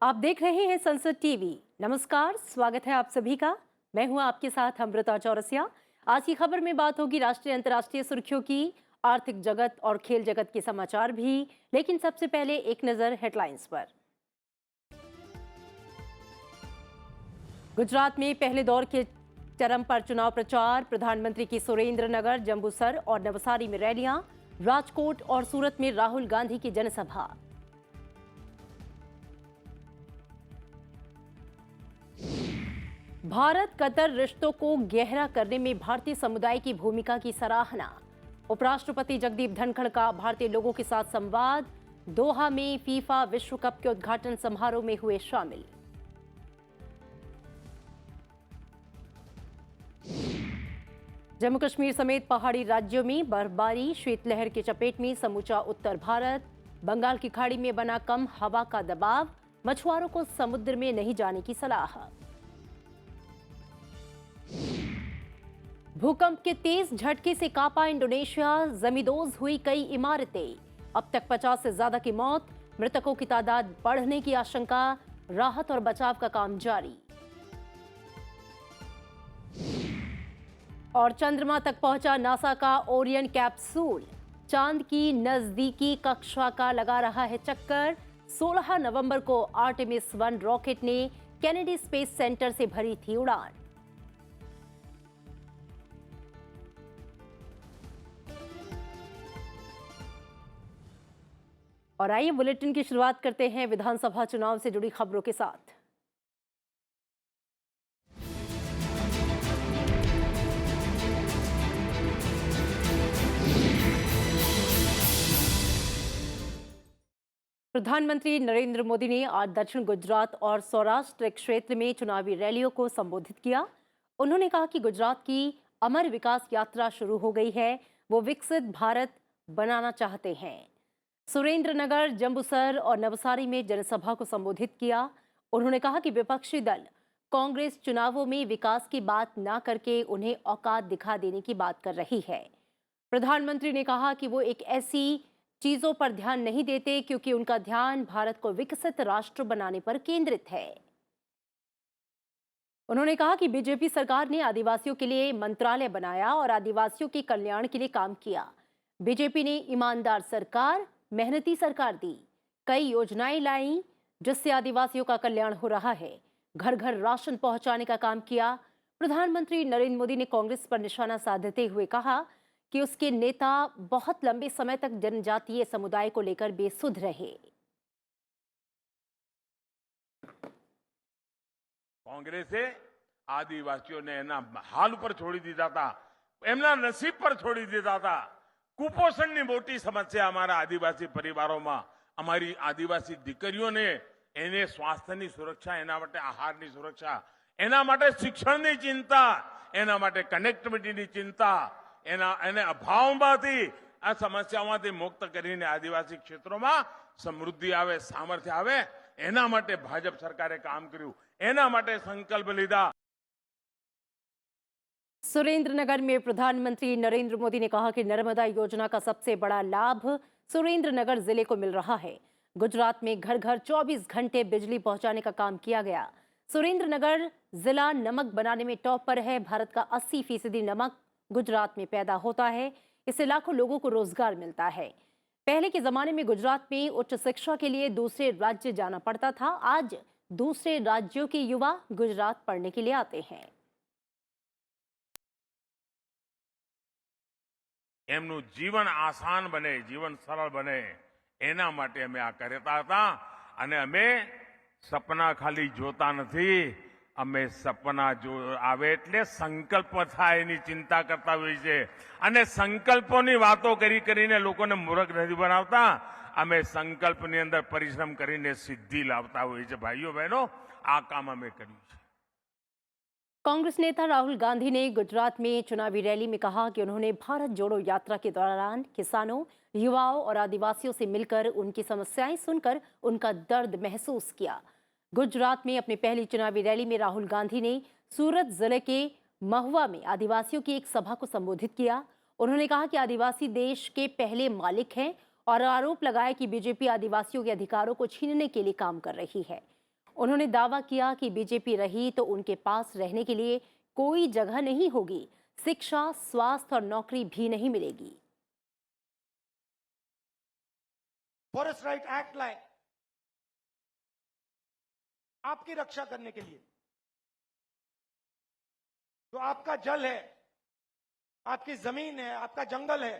आप देख रहे हैं संसद टीवी। नमस्कार, स्वागत है आप सभी का। मैं हूं आपके साथ अमृता चौरसिया। आज की खबर में बात होगी राष्ट्रीय अंतर्राष्ट्रीय सुर्खियों की, आर्थिक जगत और खेल जगत के समाचार भी। लेकिन सबसे पहले एक नजर हेडलाइंस पर। गुजरात में पहले दौर के चरम पर चुनाव प्रचार। प्रधानमंत्री की सुरेंद्रनगर, जंबूसर और नवसारी में रैलियां। राजकोट और सूरत में राहुल गांधी की जनसभा। भारत कतर रिश्तों को गहरा करने में भारतीय समुदाय की भूमिका की सराहना। उपराष्ट्रपति जगदीप धनखड़ का भारतीय लोगों के साथ संवाद। दोहा में फीफा विश्व कप के उद्घाटन समारोह में हुए शामिल। जम्मू कश्मीर समेत पहाड़ी राज्यों में बर्फबारी, शीतलहर की चपेट में समूचा उत्तर भारत। बंगाल की खाड़ी में बना कम हवा का दबाव, मछुआरों को समुद्र में नहीं जाने की सलाह। भूकंप के तेज झटके से कांपा इंडोनेशिया, जमींदोज हुई कई इमारतें। अब तक 50 से ज्यादा की मौत, मृतकों की तादाद बढ़ने की आशंका। राहत और बचाव का काम जारी। और चंद्रमा तक पहुंचा नासा का ओरियन कैप्सूल। चांद की नजदीकी कक्षा का लगा रहा है चक्कर। 16 नवंबर को आर्टेमिस 1 रॉकेट ने केनेडी स्पेस सेंटर से भरी थी उड़ान। और आइए बुलेटिन की शुरुआत करते हैं विधानसभा चुनाव से जुड़ी खबरों के साथ। प्रधानमंत्री नरेंद्र मोदी ने आज दक्षिण गुजरात और सौराष्ट्र क्षेत्र में चुनावी रैलियों को संबोधित किया। उन्होंने कहा कि गुजरात की अमर विकास यात्रा शुरू हो गई है, वो विकसित भारत बनाना चाहते हैं। सुरेंद्रनगर, जंबूसर और नवसारी में जनसभा को संबोधित किया। उन्होंने कहा कि विपक्षी दल कांग्रेस चुनावों में विकास की बात ना करके उन्हें औकात दिखा देने की बात कर रही है। प्रधानमंत्री ने कहा कि वो एक ऐसी चीजों पर ध्यान नहीं देते क्योंकि उनका ध्यान भारत को विकसित राष्ट्र बनाने पर केंद्रित है। उन्होंने कहा कि बीजेपी सरकार ने आदिवासियों के लिए मंत्रालय बनाया और आदिवासियों के कल्याण के लिए काम किया। बीजेपी ने ईमानदार सरकार, मेहनती सरकार दी, कई योजनाएं लाई जिससे आदिवासियों का कल्याण हो रहा है। घर घर राशन पहुंचाने का काम किया। प्रधानमंत्री नरेंद्र मोदी ने कांग्रेस पर निशाना साधते हुए कहा कि उसके नेता बहुत लंबे समय तक जनजातीय समुदाय को लेकर बेसुध रहे। કોંગ્રેસે આદિવાસીઓને એના હાલ ઉપર છોડી દીધા હતા, એમના નસીબ પર છોડી દીધા હતા। કુપોષણની મોટી સમસ્યા અમારા આદિવાસી પરિવારોમાં, અમારી આદિવાસી દીકરીઓને એને સ્વાસ્થ્યની સુરક્ષા, એના માટે આહારની સુરક્ષા, એના માટે શિક્ષણની ચિંતા, એના માટે કનેક્ટિવિટીની ચિંતા, એને અભાવમાંથી આ સમસ્યાઓમાંથી મુક્ત કરીને આદિવાસી ક્ષેત્રોમાં સમૃદ્ધિ આવે, સામર્થ્ય આવે, એના માટે ભાજપ સરકારે કામ કર્યું, એના માટે સંકલ્પ લીધા। सुरेंद्रनगर में प्रधानमंत्री नरेंद्र मोदी ने कहा कि नर्मदा योजना का सबसे बड़ा लाभ सुरेंद्रनगर जिले को मिल रहा है। गुजरात में घर घर 24 घंटे बिजली पहुंचाने का काम किया गया। सुरेंद्रनगर जिला नमक बनाने में टॉप पर है। भारत का 80% नमक गुजरात में पैदा होता है। इससे लाखों लोगों को रोजगार मिलता है। पहले के जमाने में गुजरात में उच्च शिक्षा के लिए दूसरे राज्य जाना पड़ता था। आज दूसरे राज्यों के युवा गुजरात पढ़ने के लिए आते हैं। એમનું જીવન આસાન બને, જીવન સરળ બને, એના માટે અમે આ કરતા હતા। અને અમે સપના ખાલી જોતા નથી, અમે સપના જો આવે એટલે સંકલ્પ થાય એની ચિંતા કરતા હોઈએ છે। અને સંકલ્પોની વાતો કરી કરીને લોકોને મૂર્ખ નથી બનાવતા। અમે સંકલ્પની અંદર પરિશ્રમ કરીને સિદ્ધિ લાવતા હોઈએ છે। ભાઈઓ બહેનો, આ કામ અમે કર્યું છે। कांग्रेस नेता राहुल गांधी ने गुजरात में चुनावी रैली में कहा कि उन्होंने भारत जोड़ो यात्रा के दौरान किसानों, युवाओं और आदिवासियों से मिलकर उनकी समस्याएं सुनकर उनका दर्द महसूस किया। गुजरात में अपनी पहली चुनावी रैली में राहुल गांधी ने सूरत जिले के महुआ में आदिवासियों की एक सभा को संबोधित किया। उन्होंने कहा कि आदिवासी देश के पहले मालिक हैं और आरोप लगाया कि बीजेपी आदिवासियों के अधिकारों को छीनने के लिए काम कर रही है। उन्होंने दावा किया कि बीजेपी रही तो उनके पास रहने के लिए कोई जगह नहीं होगी, शिक्षा, स्वास्थ्य और नौकरी भी नहीं मिलेगी। फॉरेस्ट राइट एक्ट लाए आपकी रक्षा करने के लिए। जो आपका जल है, आपकी जमीन है, आपका जंगल है,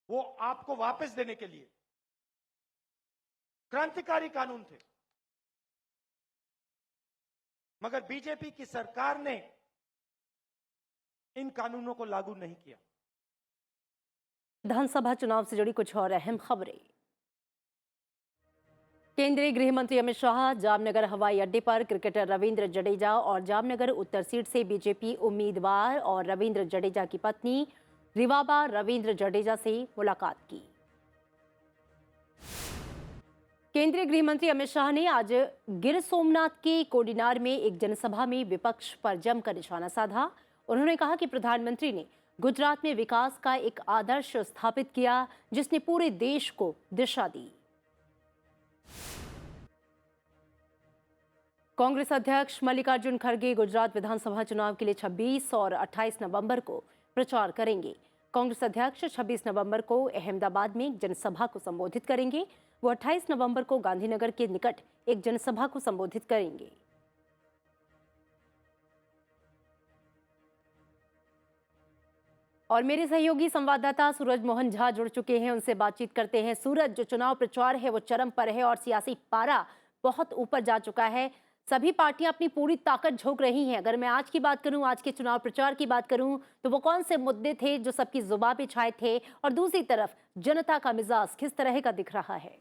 वो आपको वापस देने के लिए क्रांतिकारी कानून थे। मगर बीजेपी की सरकार ने इन कानूनों को लागू नहीं किया। विधानसभा चुनाव से जुड़ी कुछ और अहम खबरें। केंद्रीय गृह मंत्री अमित शाह जामनगर हवाई अड्डे पर क्रिकेटर रविंद्र जडेजा और जामनगर उत्तर सीट से बीजेपी उम्मीदवार और रविंद्र जडेजा की पत्नी रिवाबा रविंद्र जडेजा से मुलाकात की। केंद्रीय गृह मंत्री अमित शाह ने आज गिर सोमनाथ के कोडिनार में एक जनसभा में विपक्ष पर जमकर निशाना साधा। उन्होंने कहा कि प्रधानमंत्री ने गुजरात में विकास का एक आदर्श स्थापित किया, जिसने पूरे देश को दिशा दी। कांग्रेस अध्यक्ष मल्लिकार्जुन खड़गे गुजरात विधानसभा चुनाव के लिए 26 और 28 नवंबर को प्रचार करेंगे। कांग्रेस अध्यक्ष 26 नवंबर को अहमदाबाद में एक जनसभा को संबोधित करेंगे। वो 28 नवंबर को गांधीनगर के निकट एक जनसभा को संबोधित करेंगे। और मेरे सहयोगी संवाददाता सूरज मोहन झा जुड़ चुके हैं, उनसे बातचीत करते हैं। सूरज, जो चुनाव प्रचार है वो चरम पर है और सियासी पारा बहुत ऊपर जा चुका है। सभी पार्टियां अपनी पूरी ताकत झोंक रही हैं। अगर मैं आज की बात करूं, आज के चुनाव प्रचार की बात करूं, तो वो कौन से मुद्दे थे जो सबकी जुबान पे छाए थे, और दूसरी तरफ जनता का मिजाज किस तरह का दिख रहा है?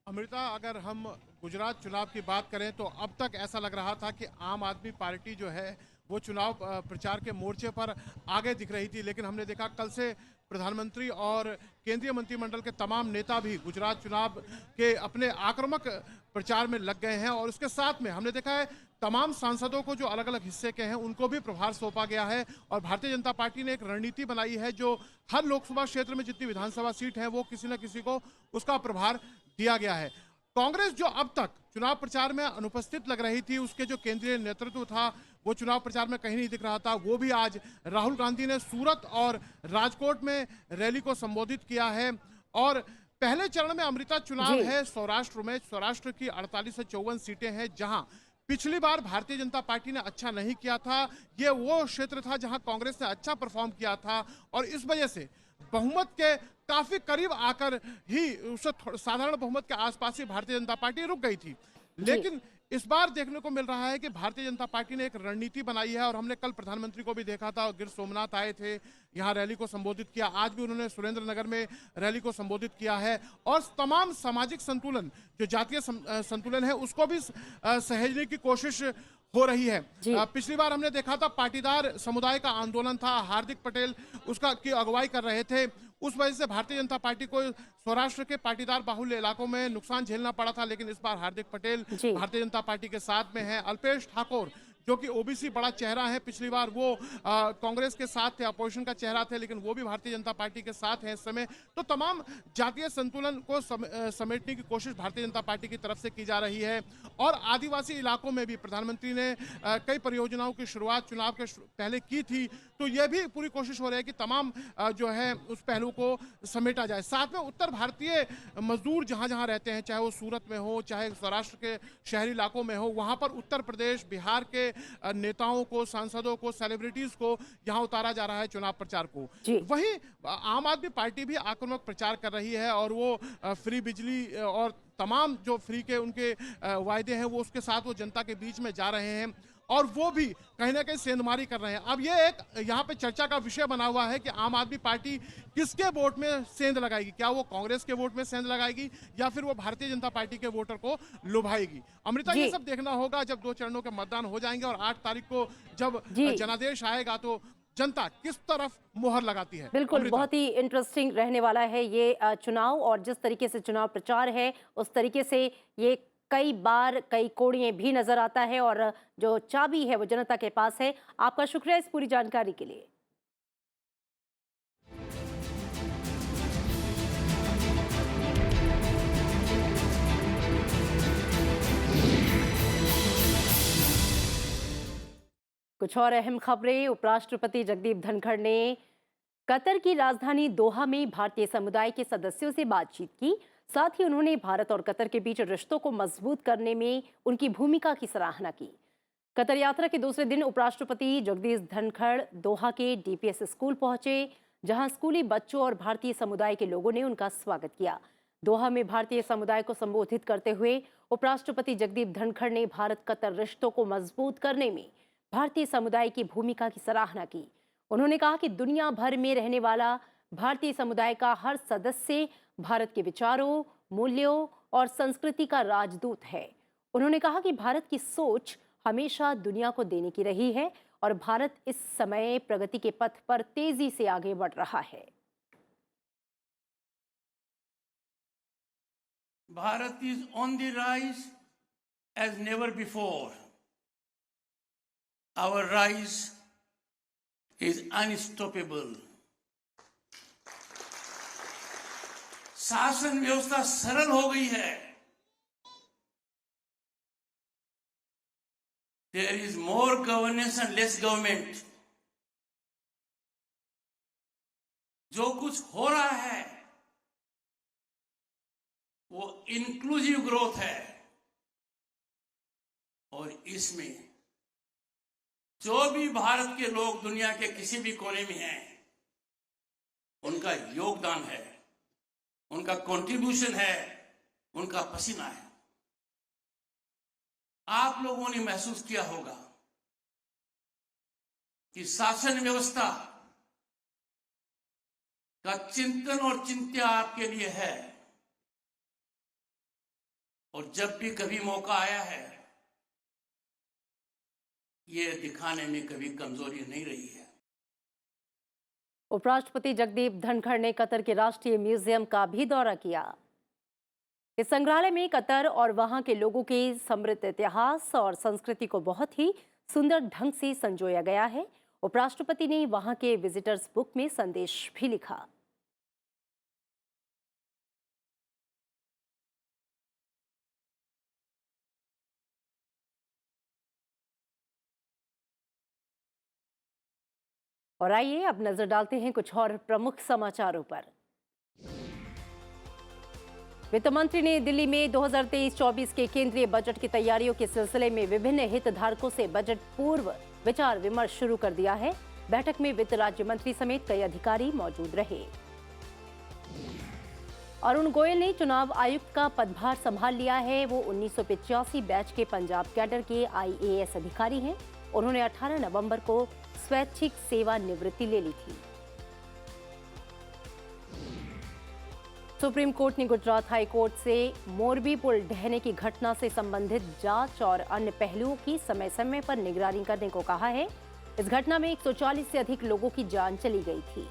अमृता, अगर हम गुजरात चुनाव की बात करें तो अब तक ऐसा लग रहा था कि आम आदमी पार्टी जो है वो चुनाव प्रचार के मोर्चे पर आगे दिख रही थी, लेकिन हमने देखा कल से प्रधानमंत्री और केंद्रीय मंत्रिमंडल के तमाम नेता भी गुजरात चुनाव के अपने आक्रामक प्रचार में लग गए हैं। और उसके साथ में हमने देखा है तमाम सांसदों को जो अलग अलग हिस्से के हैं उनको भी प्रभार सौंपा गया है। और भारतीय जनता पार्टी ने एक रणनीति बनाई है जो हर लोकसभा क्षेत्र में जितनी विधानसभा सीट है वो किसी न किसी को उसका प्रभार दिया गया है। कांग्रेस जो अब तक चुनाव प्रचार में अनुपस्थित लग रही थी, उसके जो केंद्रीय नेतृत्व था वो चुनाव प्रचार में कहीं नहीं दिख रहा था। वो भी आज राहुल गांधी ने सूरत और राजकोट में रैली को संबोधित किया है। और पहले चरण में अमृता चुनाव है सौराष्ट्र में। सौराष्ट्र की 48 से 54 सीटें हैं जहां पिछली बार भारतीय जनता पार्टी ने अच्छा नहीं किया था। ये वो क्षेत्र था जहां कांग्रेस ने अच्छा परफॉर्म किया था और इस वजह से बहुमत के काफी करीब आकर ही उसे साधारण बहुमत के आसपास ही भारतीय जनता पार्टी रुक गई थी। लेकिन इस बार देखने को मिल रहा है कि भारतीय जनता पार्टी ने एक रणनीति बनाई है। और हमने कल प्रधानमंत्री को भी देखा था, गिर सोमनाथ आए थे, यहाँ रैली को संबोधित किया। आज भी उन्होंने सुरेंद्रनगर में रैली को संबोधित किया है। और तमाम सामाजिक संतुलन, जो जातीय संतुलन है, उसको भी सहेजने की कोशिश हो रही है। पिछली बार हमने देखा था पाटीदार समुदाय का आंदोलन था, हार्दिक पटेल उसका की अगुवाई कर रहे थे। उस वजह से भारतीय जनता पार्टी को सौराष्ट्र के पाटीदार बाहुल्य इलाकों में नुकसान झेलना पड़ा था। लेकिन इस बार हार्दिक पटेल भारतीय जनता पार्टी के साथ में है। अल्पेश ठाकुर जो कि ओबीसी बड़ा चेहरा है, पिछली बार वो कांग्रेस के साथ थे, अपोजिशन का चेहरा थे, लेकिन वो भी भारतीय जनता पार्टी के साथ है इस समय। तो तमाम जातीय संतुलन को समेटने की कोशिश भारतीय जनता पार्टी की तरफ से की जा रही है। और आदिवासी इलाकों में भी प्रधानमंत्री ने कई परियोजनाओं की शुरुआत चुनाव के पहले की थी। तो यह भी पूरी कोशिश हो रही है कि तमाम जो है उस पहलू को समेटा जाए। साथ में उत्तर भारतीय मजदूर जहां जहां रहते हैं, चाहे वो सूरत में हो, चाहे सौराष्ट्र के शहरी इलाकों में हो, वहां पर उत्तर प्रदेश, बिहार के नेताओं को, सांसदों को, सेलिब्रिटीज को यहां उतारा जा रहा है चुनाव प्रचार को। वहीं आम आदमी पार्टी भी आक्रामक प्रचार कर रही है और वो फ्री बिजली और तमाम जो फ्री के उनके वायदे हैं वो उसके साथ वो जनता के बीच में जा रहे हैं और वो भी कहीं ना कहीं सेंधमारी कर रहे हैं। अब ये एक यहाँ पे चर्चा का विषय बना हुआ है कि आम आदमी पार्टी किसके वोट में सेंध लगाएगी। क्या वो कांग्रेस के वोट में सेंध लगाएगी या फिर वो भारतीय जनता पार्टी के वोटर को लुभाएगी। अमृता, ये सब देखना होगा जब 2 चरणों के मतदान हो जाएंगे और 8 तारीख को जब जनादेश आएगा तो जनता किस तरफ मोहर लगाती है। बिल्कुल, बहुत ही इंटरेस्टिंग रहने वाला है ये चुनाव। और जिस तरीके से चुनाव प्रचार है उस तरीके से ये कई बार कई कोड़ियां भी नजर आता है और जो चाबी है वो जनता के पास है। आपका शुक्रिया इस पूरी जानकारी के लिए। कुछ और अहम खबरें। उपराष्ट्रपति जगदीप धनखड़ ने कतर की राजधानी दोहा में भारतीय समुदाय के सदस्यों से बातचीत की। साथ ही उन्होंने भारत और कतर के बीच रिश्तों को मजबूत करने में उनकी भूमिका की सराहना की। कतर यात्रा के दूसरे दिन उपराष्ट्रपति जगदीप धनखड़ दोहा के डीपीएस स्कूल पहुंचे, जहां स्कूली बच्चों और भारतीय समुदाय के लोगों ने उनका स्वागत किया। दोहा में भारतीय समुदाय को संबोधित करते हुए उपराष्ट्रपति जगदीप धनखड़ ने भारत कतर रिश्तों को मजबूत करने में भारतीय समुदाय की भूमिका की सराहना की। उन्होंने कहा कि दुनिया भर में रहने वाला भारतीय समुदाय का हर सदस्य भारत के विचारों, मूल्यों और संस्कृति का राजदूत है। उन्होंने कहा कि भारत की सोच हमेशा दुनिया को देने की रही है और भारत इस समय प्रगति के पथ पर तेजी से आगे बढ़ रहा है। Bharat is on the rise as never before. Our rise is unstoppable. शासन व्यवस्था सरल हो गई है। There is more governance and less government. जो कुछ हो रहा है वो इंक्लूसिव ग्रोथ है और इसमें जो भी भारत के लोग दुनिया के किसी भी कोने में हैं, उनका योगदान है, उनका कंट्रीब्यूशन है, उनका पसीना है। आप लोगों ने महसूस किया होगा कि शासन व्यवस्था का चिंतन और चिंता आपके लिए है और जब भी कभी मौका आया है ये दिखाने में कभी कमजोरी नहीं रही है। उपराष्ट्रपति जगदीप धनखड़ ने कतर के राष्ट्रीय म्यूजियम का भी दौरा किया। इस संग्रहालय में कतर और वहां के लोगों के समृद्ध इतिहास और संस्कृति को बहुत ही सुंदर ढंग से संजोया गया है। उपराष्ट्रपति ने वहां के विजिटर्स बुक में संदेश भी लिखा। और आइए अब नजर डालते हैं कुछ और प्रमुख समाचारों पर। वित्त मंत्री ने दिल्ली में 2023-24 के केंद्रीय बजट की तैयारियों के सिलसिले में विभिन्न हितधारकों से बजट पूर्व विचार विमर्श शुरू कर दिया है। बैठक में वित्त राज्य मंत्री समेत कई अधिकारी मौजूद रहे। अरुण गोयल ने चुनाव आयुक्त का पदभार संभाल लिया है। वो 1985 बैच के पंजाब कैडर के IAS अधिकारी हैं। उन्होंने 18 नवंबर को स्वैच्छिक सेवानिवृत्ति ले ली थी। सुप्रीम कोर्ट ने गुजरात हाई कोर्ट से मोरबी पुल ढहने की घटना से संबंधित जांच और अन्य पहलुओं की समय समय पर निगरानी करने को कहा है। इस घटना में 140 से अधिक लोगों की जान चली गई थी।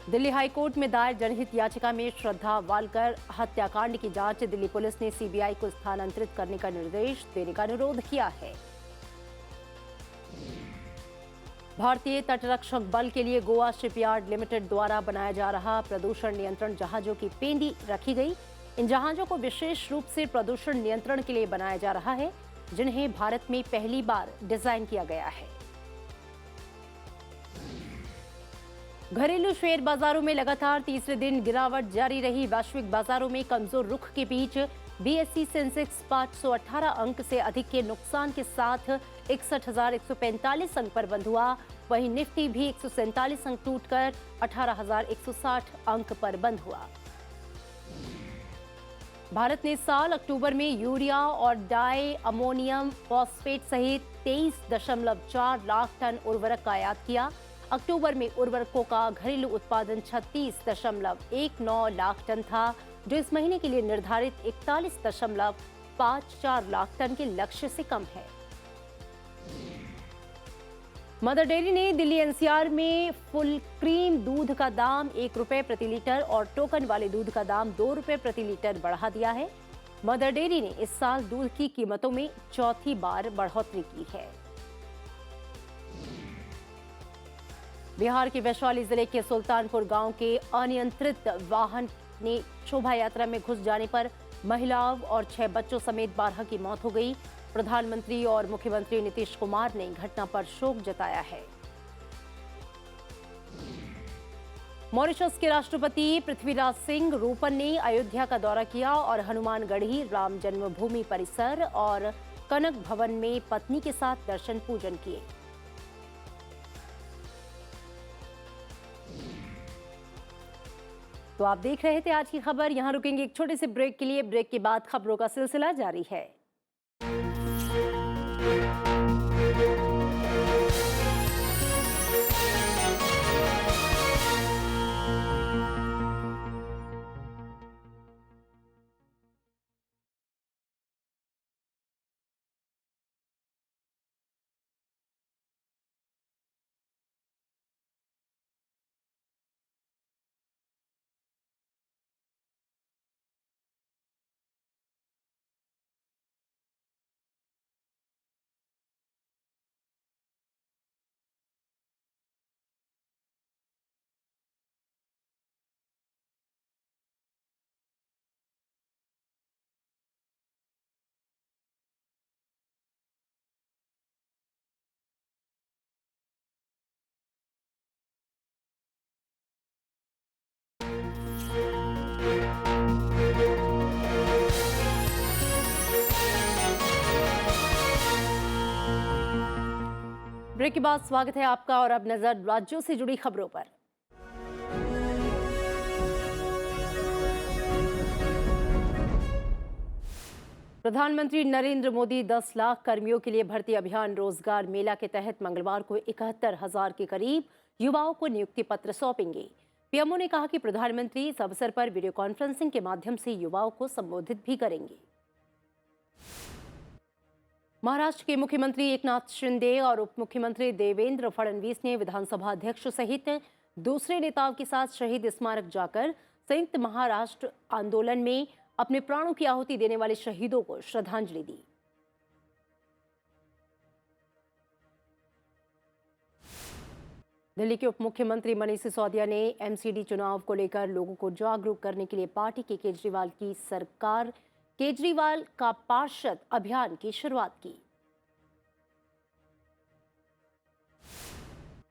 दिल्ली हाई कोर्ट में दायर जनहित याचिका में श्रद्धा वालकर हत्याकांड की जांच दिल्ली पुलिस ने CBI को स्थानांतरित करने का निर्देश देने का अनुरोध किया है। भारतीय तटरक्षक बल के लिए गोवा शिपयार्ड लिमिटेड द्वारा बनाया जा रहा प्रदूषण नियंत्रण जहाजों की पेंडी रखी गई। इन जहाजों को विशेष रूप से प्रदूषण नियंत्रण के लिए बनाया जा रहा है, जिन्हें भारत में पहली बार डिजाइन किया गया है। घरेलू शेयर बाजारों में लगातार तीसरे दिन गिरावट जारी रही। वैश्विक बाजारों में कमजोर रुख के बीच BSE सेंसेक्स 518 अंक से अधिक के नुकसान के साथ 61,145 अंक पर बंद हुआ। वहीं निफ्टी भी 147 अंक टूटकर 18,160 अंक पर बंद हुआ। भारत ने साल अक्टूबर में यूरिया और डाई अमोनियम फॉस्फेट सहित 23.4 लाख टन उर्वरक का आयात किया। अक्टूबर में उर्वरकों का घरेलू उत्पादन 36.19 लाख टन था, जो इस महीने के लिए निर्धारित 41.54 लाख टन के लक्ष्य से कम है। मदर डेयरी ने दिल्ली एनसीआर में फुल क्रीम दूध का दाम 1 रुपए प्रति लीटर और टोकन वाले दूध का दाम 2 रुपए प्रति लीटर बढ़ा दिया है। मदर डेयरी ने इस साल दूध की कीमतों में चौथी बार बढ़ोतरी की है। बिहार के वैशाली जिले के सुल्तानपुर गांव के अनियंत्रित वाहन ने शोभा यात्रा में घुस जाने पर महिलाओं और 6 बच्चों समेत 12 की मौत हो गई। प्रधानमंत्री और मुख्यमंत्री नीतीश कुमार ने घटना पर शोक जताया है। मॉरिशस के राष्ट्रपति पृथ्वीराज सिंह रूपन ने अयोध्या का दौरा किया और हनुमानगढ़ी राम जन्मभूमि परिसर और कनक भवन में पत्नी के साथ दर्शन पूजन किए। तो आप देख रहे थे आज की खबर। यहां रुकेंगे एक छोटे से ब्रेक के लिए। ब्रेक के बाद खबरों का सिलसिला जारी है। ब्रेक के बाद स्वागत है आपका और अब नजर राज्यों से जुड़ी खबरों पर। प्रधानमंत्री नरेंद्र मोदी 10 लाख कर्मियों के लिए भर्ती अभियान रोजगार मेला के तहत मंगलवार को 71,000 के करीब युवाओं को नियुक्ति पत्र सौंपेंगे। पीएमओ ने कहा कि प्रधानमंत्री इस अवसर पर वीडियो कॉन्फ्रेंसिंग के माध्यम से युवाओं को संबोधित भी करेंगे। महाराष्ट्र के मुख्यमंत्री एकनाथ शिंदे और उप मुख्यमंत्री देवेंद्र फडणवीस ने विधानसभा अध्यक्ष सहित दूसरे नेताओं के साथ शहीद स्मारक जाकर संयुक्त महाराष्ट्र आंदोलन में अपने प्राणों की आहुति देने वाले शहीदों को श्रद्धांजलि दी। दिल्ली के उप मुख्यमंत्री मनीष सिसोदिया ने एमसीडी चुनाव को लेकर लोगों को जागरूक करने के लिए पार्टी के केजरीवाल का पार्षद अभियान की शुरुआत की।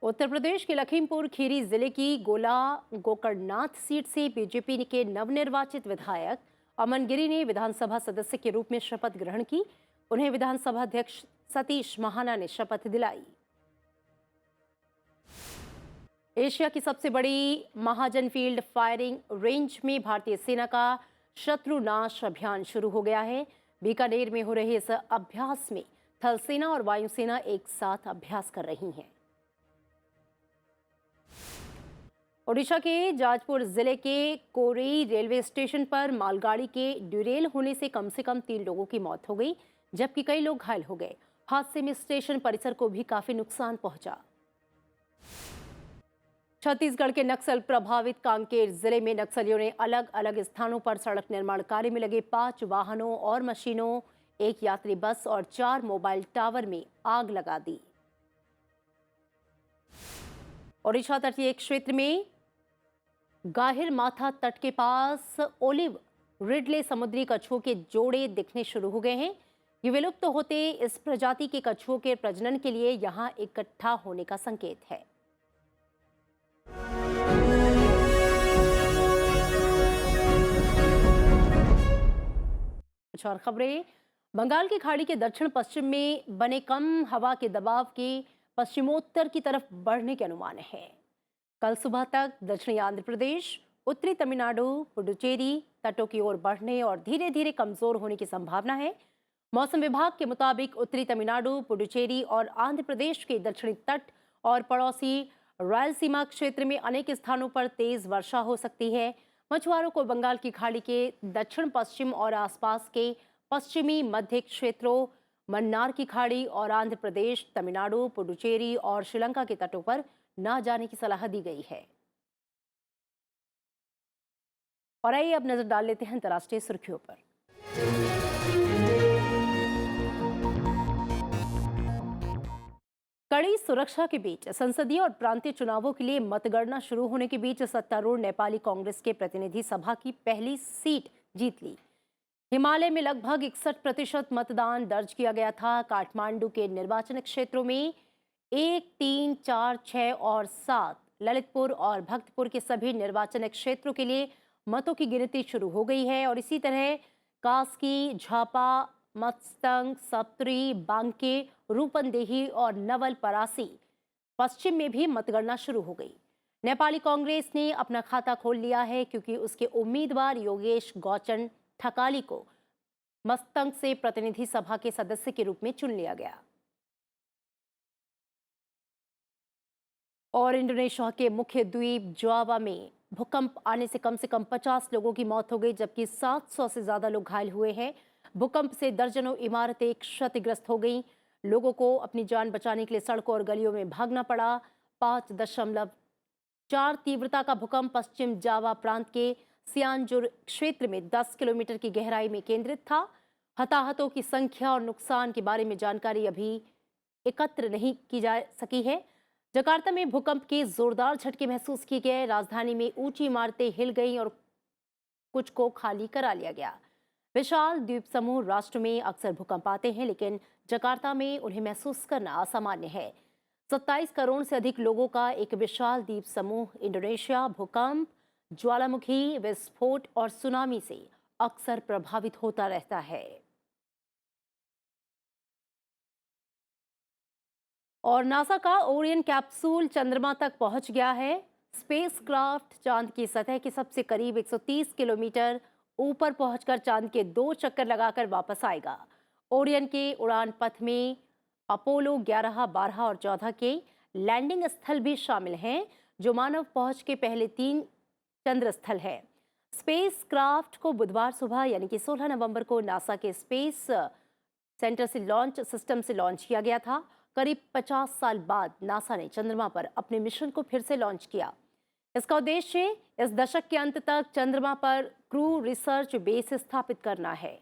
उत्तर प्रदेश के लखीमपुर खीरी जिले की गोला गोकर्णनाथ सीट से बीजेपी के नवनिर्वाचित विधायक अमन गिरी ने विधानसभा सदस्य के रूप में शपथ ग्रहण की। उन्हें विधानसभा अध्यक्ष सतीश महाना ने शपथ दिलाई। एशिया की सबसे बड़ी महाजन फील्ड फायरिंग रेंज में भारतीय सेना का शत्रुनाश अभियान शुरू हो गया है। बीकानेर में हो रहे इस अभ्यास में थल सेना और वायुसेना एक साथ अभ्यास कर रही हैं। ओडिशा के जाजपुर जिले के कोरेई रेलवे स्टेशन पर मालगाड़ी के डिरेल होने से कम 3 लोगों की मौत हो गई, जबकि कई लोग घायल हो गए। हादसे में स्टेशन परिसर को भी काफी नुकसान पहुंचा। छत्तीसगढ़ के नक्सल प्रभावित कांकेर जिले में नक्सलियों ने अलग अलग स्थानों पर सड़क निर्माण कार्य में लगे 5 वाहनों और मशीनों, 1 यात्री बस और 4 मोबाइल टावर में आग लगा दी। ओडिशा तटीय क्षेत्र में गाहिर माथा तट के पास ओलिव रिडले समुद्री कछुओं के जोड़े दिखने शुरू हो गए हैं। ये विलुप्त होते इस प्रजाति के कछुओं के प्रजनन के लिए यहां इकट्ठा होने का संकेत है। कुछ और खबरें। बंगाल की खाड़ी के दक्षिण पश्चिम में बने कम हवा के दबाव के पश्चिमोत्तर की तरफ बढ़ने के अनुमान है। कल सुबह तक दक्षिणी आंध्र प्रदेश, उत्तरी तमिलनाडु, पुडुचेरी तटों की ओर बढ़ने और धीरे धीरे कमजोर होने की संभावना है। मौसम विभाग के मुताबिक उत्तरी तमिलनाडु, पुडुचेरी और आंध्र प्रदेश के दक्षिणी तट और पड़ोसी रायलसीमा क्षेत्र में अनेक स्थानों पर तेज वर्षा हो सकती है। मछुआरों को बंगाल की खाड़ी के दक्षिण पश्चिम और आसपास के पश्चिमी मध्य क्षेत्रों, मन्नार की खाड़ी और आंध्र प्रदेश, तमिलनाडु, पुडुचेरी और श्रीलंका के तटों पर न जाने की सलाह दी गई है। और आइए अब नजर डाल लेते हैं अंतर्राष्ट्रीय सुर्खियों पर। कड़ी सुरक्षा के बीच संसदीय और प्रांतीय चुनावों के लिए मतगणना शुरू होने के बीच सत्तारूढ़ नेपाली कांग्रेस के प्रतिनिधि सभा की पहली सीट जीत ली। हिमालय में लगभग 61% मतदान दर्ज किया गया था। काठमांडू के निर्वाचन क्षेत्रों में 1, 3, 4, 6 और 7, ललितपुर और भक्तपुर के सभी निर्वाचन क्षेत्रों के लिए मतों की गिनती शुरू हो गई है और इसी तरह कास्की, झापा, मत्स्यंग, सप्तरी, बांके, रूपंदेही और नवलपरासी पश्चिम में भी मतगणना शुरू हो गई। नेपाली कांग्रेस ने अपना खाता खोल लिया है क्योंकि उसके उम्मीदवार योगेश गौचन ठकाली को मस्तंग से प्रतिनिधि सभा के सदस्य के रूप में चुन लिया गया। और इंडोनेशिया के मुख्य द्वीप जावा में भूकंप आने से कम 50 लोगों की मौत हो गई, जबकि 700 से ज्यादा लोग घायल हुए हैं। भूकंप से दर्जनों इमारतें क्षतिग्रस्त हो गईं। लोगों को अपनी जान बचाने के लिए सड़कों और गलियों में भागना पड़ा। 5.4 तीव्रता का भूकंप पश्चिम जावा प्रांत के सियानजुर क्षेत्र में 10 किलोमीटर की गहराई में केंद्रित था। हताहतों की संख्या और नुकसान के बारे में जानकारी अभी एकत्र नहीं की जा सकी है। जकार्ता में भूकंप के जोरदार झटके महसूस किए गए। राजधानी में ऊंची इमारतें हिल गईं और कुछ को खाली करा लिया गया। विशाल द्वीप समूह राष्ट्र में अक्सर भूकंप आते हैं, लेकिन जकार्ता में उन्हें महसूस करना असामान्य है। 27 करोड़ से अधिक लोगों का एक विशाल द्वीप समूह इंडोनेशिया भूकंप, ज्वालामुखी, विस्फोट और सुनामी से अक्सर प्रभावित होता रहता है। और नासा का ओरियन कैप्सूल चंद्रमा तक पहुंच गया है। स्पेसक्राफ्ट चांद की सतह के सबसे करीब 130 किलोमीटर ऊपर पहुंचकर चांद के 2 चक्कर लगाकर वापस आएगा। ओरियन के उड़ान पथ में अपोलो 11, 12 और 14 के लैंडिंग स्थल भी शामिल हैं, जो मानव पहुंच के पहले 3 चंद्र स्थल है। स्पेसक्राफ्ट को बुधवार सुबह यानी कि 16 नवंबर को नासा के स्पेस सेंटर से लॉन्च सिस्टम से लॉन्च किया गया था। करीब 50 साल बाद नासा ने चंद्रमा पर अपने मिशन को फिर से लॉन्च किया। इसका उद्देश्य इस दशक के अंत तक चंद्रमा पर क्रू रिसर्च बेस स्थापित करना है।